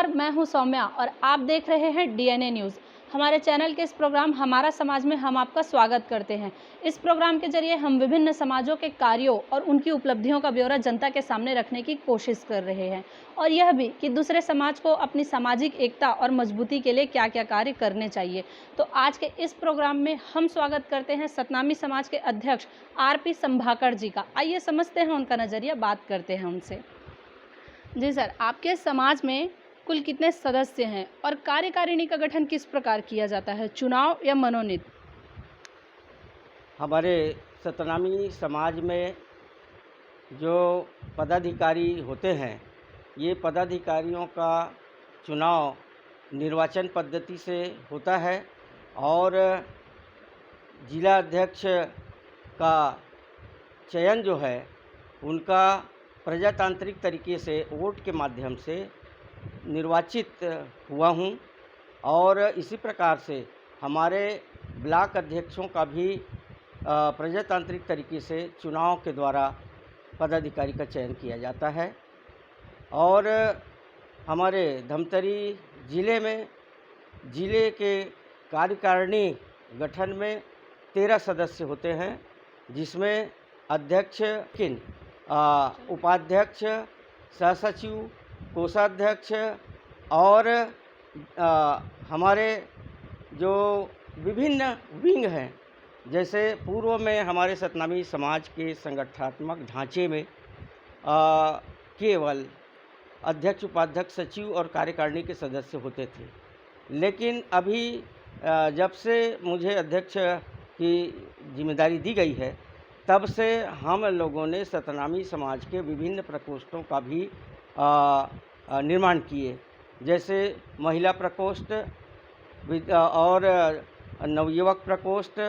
नमस्कार, मैं हूं सौम्या और आप देख रहे हैं डीएनए न्यूज़। हमारे चैनल के इस प्रोग्राम हमारा समाज में हम आपका स्वागत करते हैं। इस प्रोग्राम के जरिए हम विभिन्न समाजों के कार्यों और उनकी उपलब्धियों का ब्यौरा जनता के सामने रखने की कोशिश कर रहे हैं और यह भी कि दूसरे समाज को अपनी सामाजिक एकता और मजबूती के लिए क्या क्या कार्य करने चाहिए। तो आज के इस प्रोग्राम में हम स्वागत करते हैं सतनामी समाज के अध्यक्ष आरपी संभाकड़ जी का। आइए समझते हैं उनका नज़रिया, बात करते हैं उनसे। जी सर, आपके समाज में कुल कितने सदस्य हैं और कार्यकारिणी का गठन किस प्रकार किया जाता है, चुनाव या मनोनीत? हमारे सतनामी समाज में जो पदाधिकारी होते हैं, ये पदाधिकारियों का चुनाव निर्वाचन पद्धति से होता है और जिला अध्यक्ष का चयन जो है उनका प्रजातांत्रिक तरीके से वोट के माध्यम से निर्वाचित हुआ हूँ और इसी प्रकार से हमारे ब्लॉक अध्यक्षों का भी प्रजातांत्रिक तरीके से चुनाव के द्वारा पदाधिकारी का चयन किया जाता है। और हमारे धमतरी ज़िले में ज़िले के कार्यकारिणी गठन में 13 सदस्य होते हैं, जिसमें अध्यक्ष उपाध्यक्ष, सहसचिव, कोषाध्यक्ष और हमारे जो विभिन्न विंग हैं, जैसे पूर्व में हमारे सतनामी समाज के संगठनात्मक ढांचे में केवल अध्यक्ष, उपाध्यक्ष, सचिव और कार्यकारिणी के सदस्य होते थे। लेकिन अभी जब से मुझे अध्यक्ष की जिम्मेदारी दी गई है, तब से हम लोगों ने सतनामी समाज के विभिन्न प्रकोष्ठों का भी निर्माण किए, जैसे महिला प्रकोष्ठ और नवयुवक प्रकोष्ठ,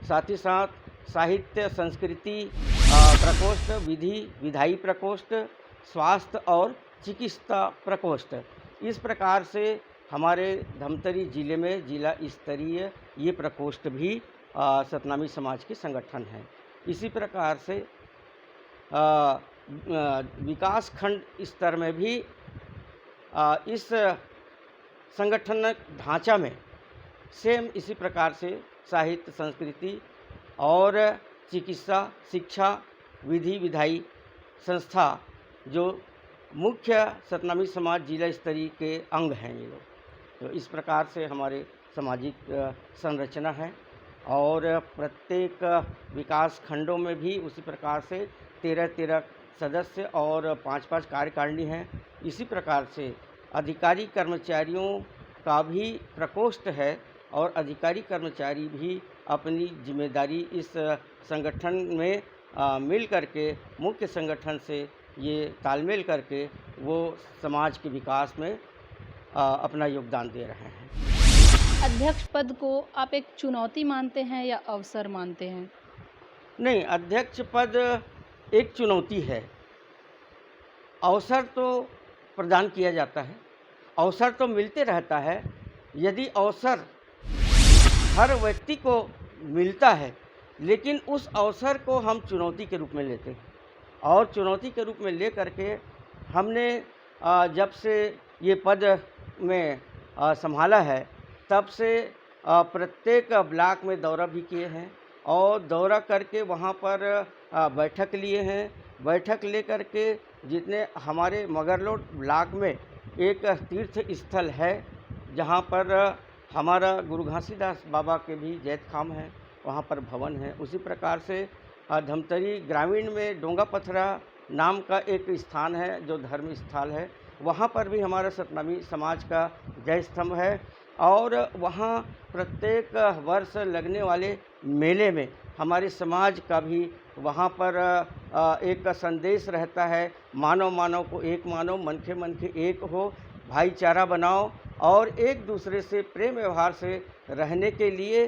साथ ही साथ साहित्य संस्कृति प्रकोष्ठ, विधायी प्रकोष्ठ, स्वास्थ्य और चिकित्सा प्रकोष्ठ। इस प्रकार से हमारे धमतरी जिले में जिला स्तरीय ये प्रकोष्ठ भी सतनामी समाज के संगठन हैं। इसी प्रकार से विकास खंड स्तर में भी इस संगठन ढांचा में सेम इसी प्रकार से साहित्य संस्कृति और चिकित्सा, शिक्षा, विधायी संस्था जो मुख्य सतनामी समाज जिला स्तरीय के अंग हैं ये लोग। तो इस प्रकार से हमारे सामाजिक संरचना है और प्रत्येक विकास खंडों में भी उसी प्रकार से 13 सदस्य और 5 कार्यकारिणी हैं। इसी प्रकार से अधिकारी कर्मचारियों का भी प्रकोष्ठ है और अधिकारी कर्मचारी भी अपनी जिम्मेदारी इस संगठन में मिल करके मुख्य संगठन से ये तालमेल करके वो समाज के विकास में अपना योगदान दे रहे हैं। अध्यक्ष पद को आप एक चुनौती मानते हैं या अवसर मानते हैं? नहीं, अध्यक्ष पद एक चुनौती है। अवसर तो प्रदान किया जाता है, अवसर तो मिलते रहता है। यदि अवसर हर व्यक्ति को मिलता है, लेकिन उस अवसर को हम चुनौती के रूप में लेते हैं और चुनौती के रूप में ले करके हमने जब से ये पद में संभाला है, तब से प्रत्येक ब्लॉक में दौरा भी किए हैं और दौरा करके वहाँ पर बैठक लिए हैं। बैठक ले करके जितने हमारे मगरलोड ब्लॉक में एक तीर्थ स्थल है, जहाँ पर हमारा गुरु घासीदास बाबा के भी जैतखाम है, वहाँ पर भवन है। उसी प्रकार से धमतरी ग्रामीण में डोंगा पथरा नाम का एक स्थान है जो धर्म स्थल है, वहाँ पर भी हमारा सतनामी समाज का जय स्तंभ है और वहाँ प्रत्येक वर्ष लगने वाले मेले में हमारे समाज का भी वहाँ पर एक संदेश रहता है, मानव को एक मानो, मन के एक हो, भाईचारा बनाओ और एक दूसरे से प्रेम व्यवहार से रहने के लिए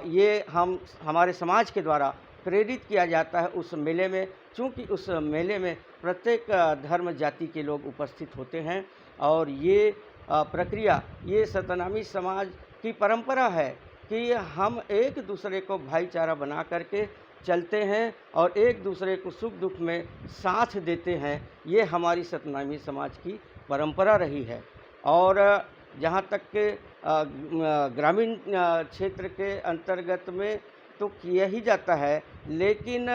ये हमारे समाज के द्वारा प्रेरित किया जाता है उस मेले में। चूँकि उस मेले में प्रत्येक धर्म जाति के लोग उपस्थित होते हैं और ये प्रक्रिया, ये सतनामी समाज की परंपरा है कि हम एक दूसरे को भाईचारा बना करके चलते हैं और एक दूसरे को सुख दुख में साथ देते हैं। ये हमारी सतनामी समाज की परंपरा रही है। और जहाँ तक के ग्रामीण क्षेत्र के अंतर्गत में तो किया ही जाता है, लेकिन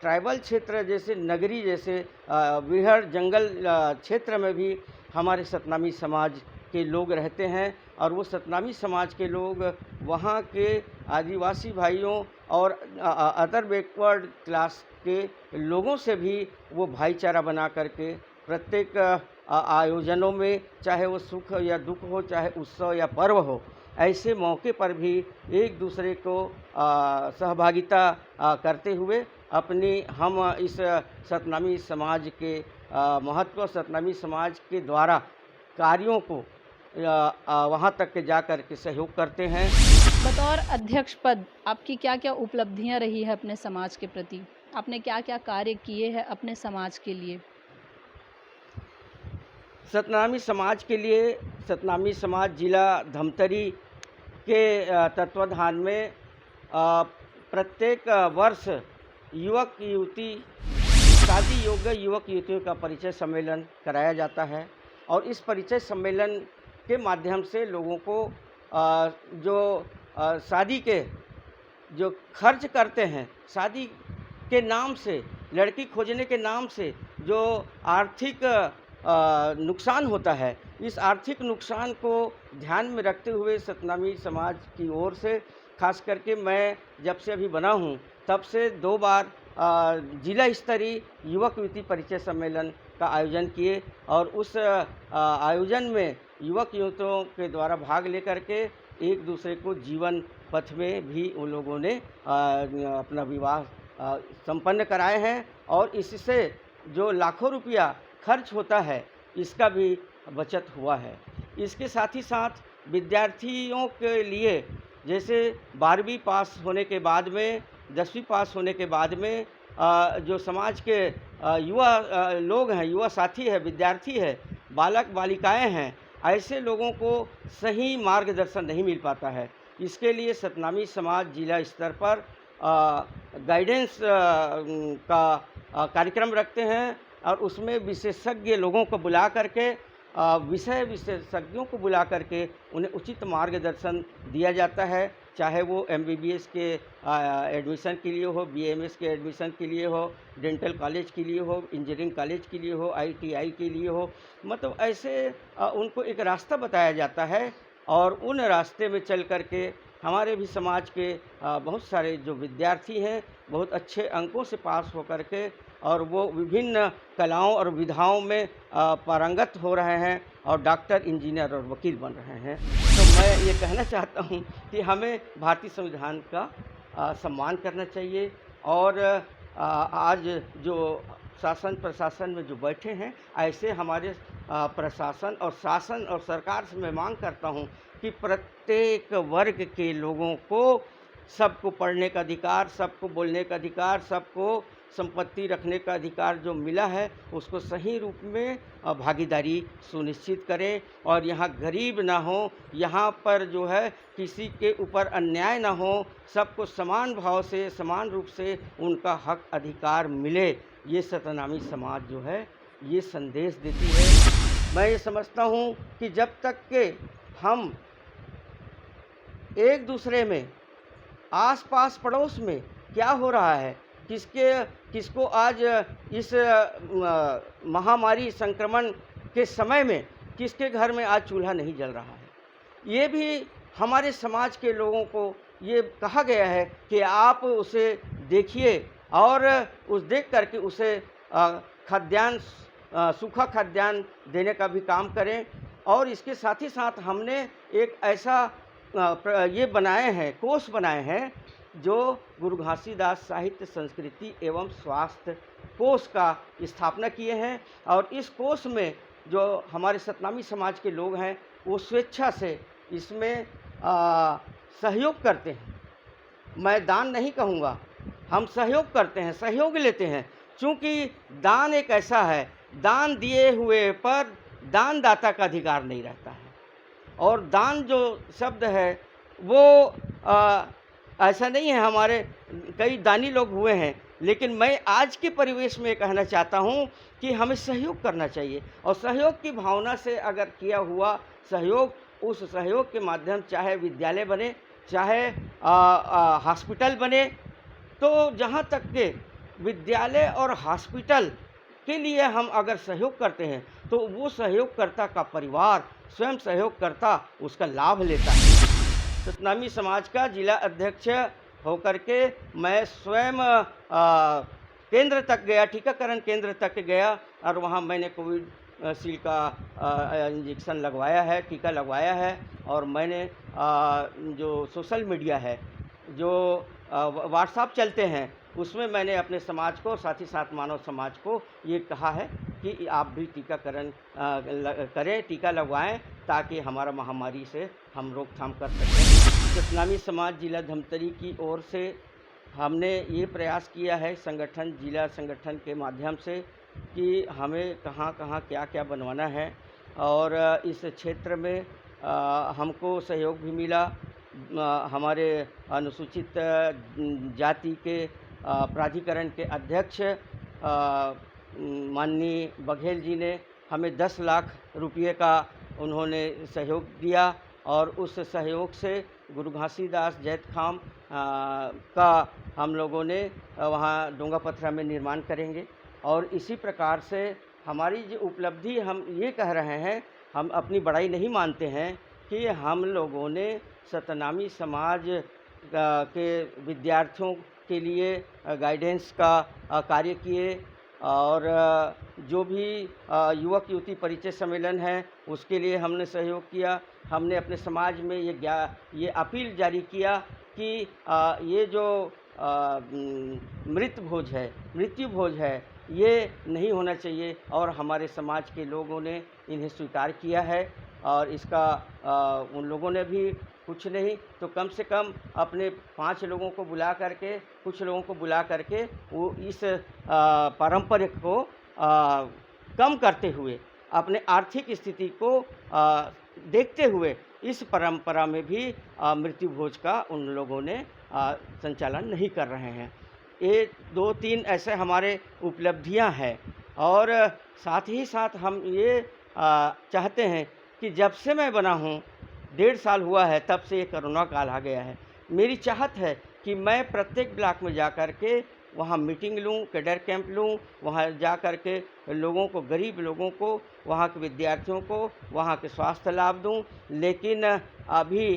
ट्राइबल क्षेत्र जैसे नगरी जैसे विहड़ जंगल क्षेत्र में भी हमारे सतनामी समाज के लोग रहते हैं। और वो सतनामी समाज के लोग वहाँ के आदिवासी भाइयों और अदर बैकवर्ड क्लास के लोगों से भी वो भाईचारा बना करके प्रत्येक आयोजनों में, चाहे वो सुख या दुख हो, चाहे उत्सव या पर्व हो, ऐसे मौके पर भी एक दूसरे को सहभागिता करते हुए हम इस सतनामी समाज के महत्व, सतनामी समाज के द्वारा कार्यों को वहाँ तक के जा कर के सहयोग करते हैं। बतौर अध्यक्ष पद आपकी क्या क्या उपलब्धियां रही है अपने समाज के प्रति? आपने क्या क्या कार्य किए हैं अपने समाज के लिए? सतनामी समाज के लिए सतनामी समाज जिला धमतरी के तत्वाधान में प्रत्येक वर्ष युवक युवती शादी योग्य युवक युवतियों का परिचय सम्मेलन कराया जाता है। और इस परिचय सम्मेलन के माध्यम से लोगों को जो शादी के जो खर्च करते हैं, शादी के नाम से, लड़की खोजने के नाम से जो आर्थिक नुकसान होता है, इस आर्थिक नुकसान को ध्यान में रखते हुए सतनामी समाज की ओर से खास करके मैं जब से अभी बना हूँ तब से 2 बार जिला स्तरीय युवक युवती परिचय सम्मेलन का आयोजन किए। और उस आयोजन में युवक युवतियों के द्वारा भाग लेकर के एक दूसरे को जीवन पथ में भी उन लोगों ने अपना विवाह संपन्न कराए हैं। और इससे जो लाखों रुपया खर्च होता है, इसका भी बचत हुआ है। इसके साथ ही साथ विद्यार्थियों के लिए जैसे 12वीं पास होने के बाद में, 10वीं पास होने के बाद में जो समाज के युवा लोग हैं, युवा साथी है, विद्यार्थी है, बालक बालिकाएं हैं, ऐसे लोगों को सही मार्गदर्शन नहीं मिल पाता है। इसके लिए सतनामी समाज जिला स्तर पर गाइडेंस का कार्यक्रम रखते हैं। और उसमें विशेषज्ञ लोगों को बुला करके विषय विशेषज्ञों को बुला करके उन्हें उचित मार्गदर्शन दिया जाता है, चाहे वो MBBS के एडमिशन के लिए हो, BMS के एडमिशन के लिए हो, डेंटल कॉलेज के लिए हो, इंजीनियरिंग कॉलेज के लिए हो, ITI के लिए हो। मतलब ऐसे उनको एक रास्ता बताया जाता है। और उन रास्ते में चल कर के हमारे भी समाज के बहुत सारे जो विद्यार्थी हैं, बहुत अच्छे अंकों से पास हो कर के और वो विभिन्न कलाओं और विधाओं में पारंगत हो रहे हैं और डॉक्टर, इंजीनियर और वकील बन रहे हैं। तो मैं ये कहना चाहता हूँ कि हमें भारतीय संविधान का सम्मान करना चाहिए। और आज जो शासन प्रशासन में जो बैठे हैं, ऐसे हमारे प्रशासन और शासन और सरकार से मैं मांग करता हूँ कि प्रत्येक वर्ग के लोगों को सबको पढ़ने का अधिकार, सबको बोलने का अधिकार, सबको संपत्ति रखने का अधिकार जो मिला है, उसको सही रूप में भागीदारी सुनिश्चित करें। और यहाँ गरीब ना हो, यहाँ पर जो है किसी के ऊपर अन्याय ना हो, सबको समान भाव से, समान रूप से उनका हक अधिकार मिले। ये सतनामी समाज जो है ये संदेश देती है। मैं ये समझता हूँ कि जब तक के हम एक दूसरे में, आस पास पड़ोस में क्या हो रहा है, किसको आज इस महामारी संक्रमण के समय में किसके घर में आज चूल्हा नहीं जल रहा है, ये भी हमारे समाज के लोगों को ये कहा गया है कि आप उसे देखिए और उस देख करके उसे खाद्यान्न, सूखा खाद्यान्न देने का भी काम करें। और इसके साथ ही साथ हमने एक ऐसा ये बनाए हैं, कोष बनाए हैं जो गुरु घासीदास साहित्य संस्कृति एवं स्वास्थ्य कोष का स्थापना किए हैं। और इस कोष में जो हमारे सतनामी समाज के लोग हैं वो स्वेच्छा से इसमें सहयोग करते हैं। मैं दान नहीं कहूँगा, हम सहयोग करते हैं, सहयोग लेते हैं। चूँकि दान एक ऐसा है, दान दिए हुए पर दानदाता का अधिकार नहीं रहता है। और दान जो शब्द है वो ऐसा नहीं है, हमारे कई दानी लोग हुए हैं, लेकिन मैं आज के परिवेश में कहना चाहता हूँ कि हमें सहयोग करना चाहिए और सहयोग की भावना से अगर किया हुआ सहयोग, उस सहयोग के माध्यम चाहे विद्यालय बने, चाहे हॉस्पिटल बने, तो जहाँ तक के विद्यालय और हॉस्पिटल के लिए हम अगर सहयोग करते हैं, तो वो सहयोगकर्ता का परिवार स्वयं सहयोगकर्ता उसका लाभ लेता है। सतनामी समाज का जिला अध्यक्ष होकर के मैं स्वयं केंद्र तक गया, टीकाकरण केंद्र तक गया और वहाँ मैंने कोविड शील्ड का इंजेक्शन लगवाया है, टीका लगवाया है। और मैंने जो सोशल मीडिया है, जो व्हाट्सएप चलते हैं, उसमें मैंने अपने समाज को, साथ ही साथ मानव समाज को ये कहा है कि आप भी टीकाकरण करें, टीका लगवाएं, ताकि हमारा महामारी से हम रोकथाम कर सकें। सतनामी समाज जिला धमतरी की ओर से हमने ये प्रयास किया है संगठन, जिला संगठन के माध्यम से, कि हमें कहाँ कहाँ क्या क्या बनवाना है। और इस क्षेत्र में हमको सहयोग भी मिला। हमारे अनुसूचित जाति के प्राधिकरण के अध्यक्ष माननीय बघेल जी ने हमें 10 लाख रुपये का उन्होंने सहयोग दिया और उस सहयोग से गुरु घासीदास जैत खाम का हम लोगों ने वहाँ डोंगापथरा में निर्माण करेंगे। और इसी प्रकार से हमारी जो उपलब्धि, हम ये कह रहे हैं, हम अपनी बड़ाई नहीं मानते हैं कि हम लोगों ने सतनामी समाज के विद्यार्थियों के लिए गाइडेंस का कार्य किए। और जो भी युवक युवती परिचय सम्मेलन है, उसके लिए हमने सहयोग किया। हमने अपने समाज में ये अपील जारी किया कि ये जो मृत्यु भोज है, ये नहीं होना चाहिए। और हमारे समाज के लोगों ने इन्हें स्वीकार किया है। और इसका उन लोगों ने भी कुछ नहीं तो कम से कम अपने 5 लोगों को बुला करके, कुछ लोगों को बुला करके वो इस पारंपरिक को कम करते हुए, अपने आर्थिक स्थिति को देखते हुए इस परंपरा में भी मृत्यु भोज का उन लोगों ने संचालन नहीं कर रहे हैं। ये 2-3 ऐसे हमारे उपलब्धियां हैं। और साथ ही साथ हम ये चाहते हैं कि जब से मैं बना हूँ, 1.5 साल हुआ है, तब से ये कोरोना काल आ गया है। मेरी चाहत है कि मैं प्रत्येक ब्लॉक में जा कर के वहाँ मीटिंग लूँ, कैडर कैंप लूँ, वहाँ जा कर के लोगों को, गरीब लोगों को, वहाँ के विद्यार्थियों को वहाँ के स्वास्थ्य लाभ दूँ। लेकिन अभी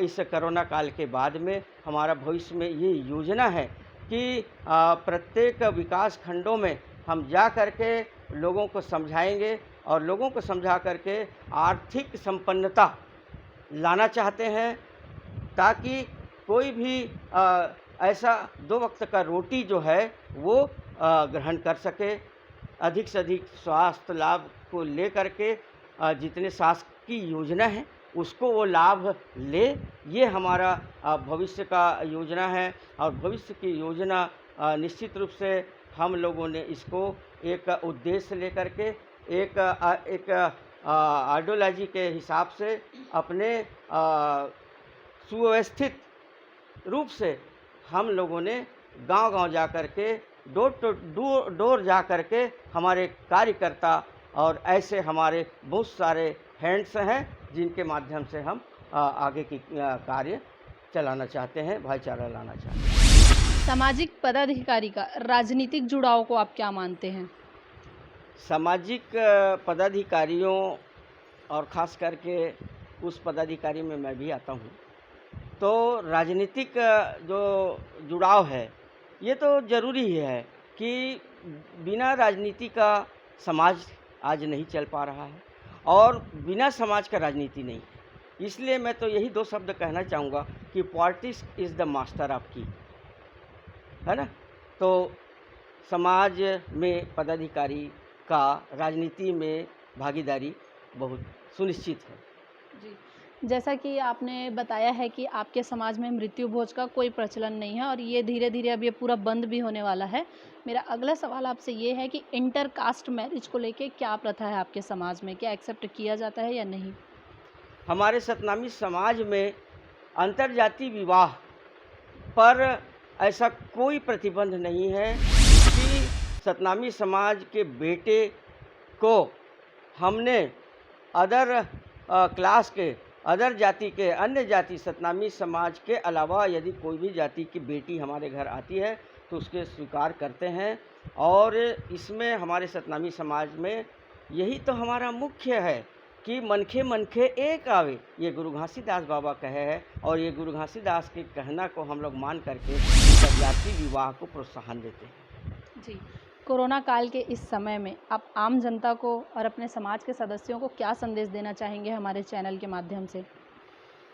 इस कोरोना काल के बाद में हमारा भविष्य में ये योजना है कि प्रत्येक विकास खंडों में हम जा कर के लोगों को समझाएंगे और लोगों को समझा करके आर्थिक संपन्नता लाना चाहते हैं, ताकि कोई भी ऐसा 2 वक्त का रोटी जो है वो ग्रहण कर सके। अधिक से अधिक स्वास्थ्य लाभ को ले करके जितने शासकीय योजना है उसको वो लाभ ले। ये हमारा भविष्य का योजना है। और भविष्य की योजना निश्चित रूप से हम लोगों ने इसको एक उद्देश्य लेकर के, एक आइडियोलॉजी के हिसाब से अपने सुव्यवस्थित रूप से हम लोगों ने गांव-गांव जा कर के, डोर टू डोर जा कर के हमारे कार्यकर्ता और ऐसे हमारे बहुत सारे हैंड्स हैं जिनके माध्यम से हम आगे की कार्य चलाना चाहते हैं, भाईचारा लाना चाहते हैं। सामाजिक पदाधिकारी का राजनीतिक जुड़ाव को आप क्या मानते हैं? सामाजिक पदाधिकारियों और ख़ास करके उस पदाधिकारी में मैं भी आता हूँ, तो राजनीतिक जो जुड़ाव है ये तो ज़रूरी ही है कि बिना राजनीति का समाज आज नहीं चल पा रहा है और बिना समाज का राजनीति नहीं है। इसलिए मैं तो यही 2 शब्द कहना चाहूँगा कि politics is the master of की, है ना। तो समाज में पदाधिकारी का राजनीति में भागीदारी बहुत सुनिश्चित है। जी, जैसा कि आपने बताया है कि आपके समाज में मृत्यु भोज का कोई प्रचलन नहीं है और ये धीरे-धीरे अब ये पूरा बंद भी होने वाला है। मेरा अगला सवाल आपसे ये है कि इंटर कास्ट मैरिज को लेके क्या प्रथा है आपके समाज में? क्या एक्सेप्ट किया जाता है या नहीं? हमारे सतनामी समाज में अंतर्जातीय विवाह पर ऐसा कोई प्रतिबंध नहीं है कि सतनामी समाज के बेटे को हमने अदर क्लास के, अदर जाति के, अन्य जाति सतनामी समाज के अलावा यदि कोई भी जाति की बेटी हमारे घर आती है तो उसके स्वीकार करते हैं। और इसमें हमारे सतनामी समाज में यही तो हमारा मुख्य है कि मनखे मनखे एक आवे, ये गुरु घासीदास बाबा कहे हैं। और ये गुरु घासीदास के कहना को हम लोग मान करके जाति विवाह को प्रोत्साहन देते हैं। जी, कोरोना काल के इस समय में आप आम जनता को और अपने समाज के सदस्यों को क्या संदेश देना चाहेंगे हमारे चैनल के माध्यम से?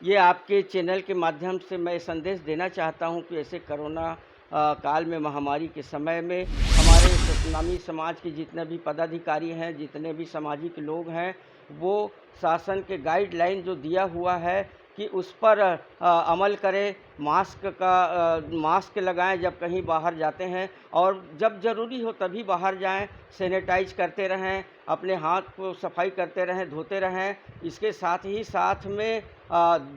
ये आपके चैनल के माध्यम से मैं संदेश देना चाहता हूँ कि ऐसे कोरोना काल में, महामारी के समय में हमारे सतनामी समाज के जितने भी पदाधिकारी हैं, जितने भी सामाजिक लोग हैं, वो शासन के गाइडलाइन जो दिया हुआ है कि उस पर अमल करें। मास्क लगाएं जब कहीं बाहर जाते हैं, और जब ज़रूरी हो तभी बाहर जाएं। सैनिटाइज करते रहें, अपने हाथ को सफाई करते रहें, धोते रहें। इसके साथ ही साथ में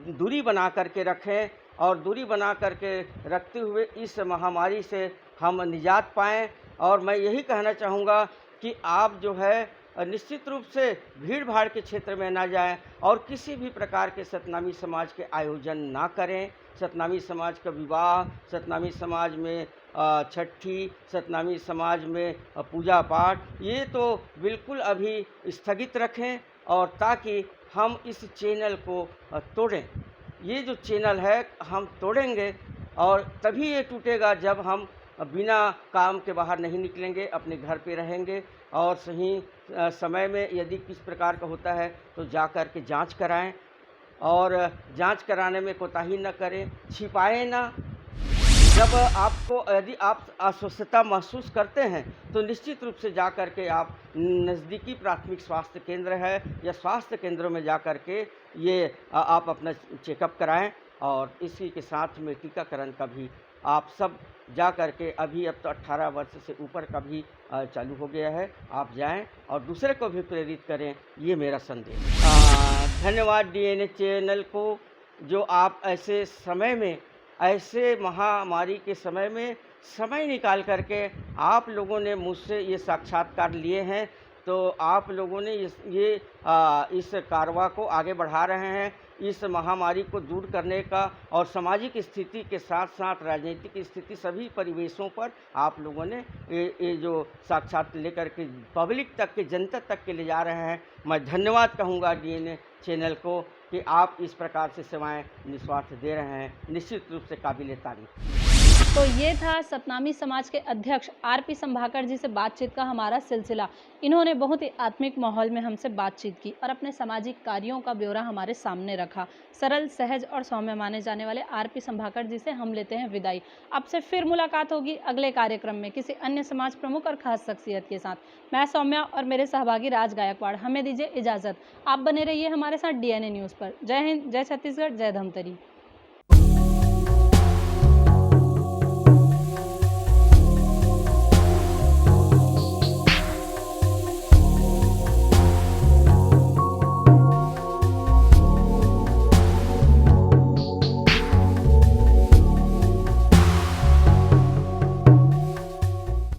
दूरी बना करके रखें, और दूरी बना करके रखते हुए इस महामारी से हम निजात पाएँ। और मैं यही कहना चाहूँगा कि आप जो है निश्चित रूप से भीड़-भाड़ के क्षेत्र में ना जाएं, और किसी भी प्रकार के सतनामी समाज के आयोजन ना करें। सतनामी समाज का विवाह, सतनामी समाज में छठी, सतनामी समाज में पूजा पाठ, ये तो बिल्कुल अभी स्थगित रखें, और ताकि हम इस चैनल को तोड़ें। ये जो चैनल है हम तोड़ेंगे, और तभी ये टूटेगा जब हम बिना काम के बाहर नहीं निकलेंगे, अपने घर पे रहेंगे। और सही समय में यदि किस प्रकार का होता है तो जा कर के जाँच कराएँ, और जाँच कराने में कोताही न करें, छिपाएँ ना। जब यदि आप अस्वस्थता महसूस करते हैं तो निश्चित रूप से जा कर के आप नज़दीकी प्राथमिक स्वास्थ्य केंद्र है या स्वास्थ्य केंद्रों में जा कर के आप अपना चेकअप कराएँ। और इसी के साथ में टीकाकरण का भी आप सब जा कर के, अभी अब तो 18 वर्ष से ऊपर का भी चालू हो गया है, आप जाएं और दूसरे को भी प्रेरित करें, ये मेरा संदेश। धन्यवाद डीएनए चैनल को, जो आप ऐसे समय में, ऐसे महामारी के समय में समय निकाल करके आप लोगों ने मुझसे ये साक्षात्कार लिए हैं। तो आप लोगों ने इस कारवां को आगे बढ़ा रहे हैं, इस महामारी को दूर करने का, और सामाजिक स्थिति के साथ साथ राजनीतिक स्थिति, सभी परिवेशों पर आप लोगों ने ये जो साक्षात लेकर के पब्लिक तक के, जनता तक के ले जा रहे हैं। मैं धन्यवाद कहूँगा डीएनए चैनल को कि आप इस प्रकार से सेवाएं निस्वार्थ दे रहे हैं, निश्चित रूप से काबिल-ए-तारीफ़। तो ये था सतनामी समाज के अध्यक्ष आरपी संभाकर जी से बातचीत का हमारा सिलसिला। इन्होंने बहुत ही आत्मिक माहौल में हमसे बातचीत की और अपने सामाजिक कार्यों का ब्यौरा हमारे सामने रखा। सरल, सहज और सौम्य माने जाने वाले आरपी संभाकर जी से हम लेते हैं विदाई। आपसे फिर मुलाकात होगी अगले कार्यक्रम में किसी अन्य समाज प्रमुख और खास शख्सियत के साथ। मैं सौम्या और मेरे सहभागी राज गायकवाड़, हमें दीजिए इजाज़त। आप बने रहिए हमारे साथ डीएनए न्यूज़ पर। जय हिंद, जय छत्तीसगढ़, जय धमतरी।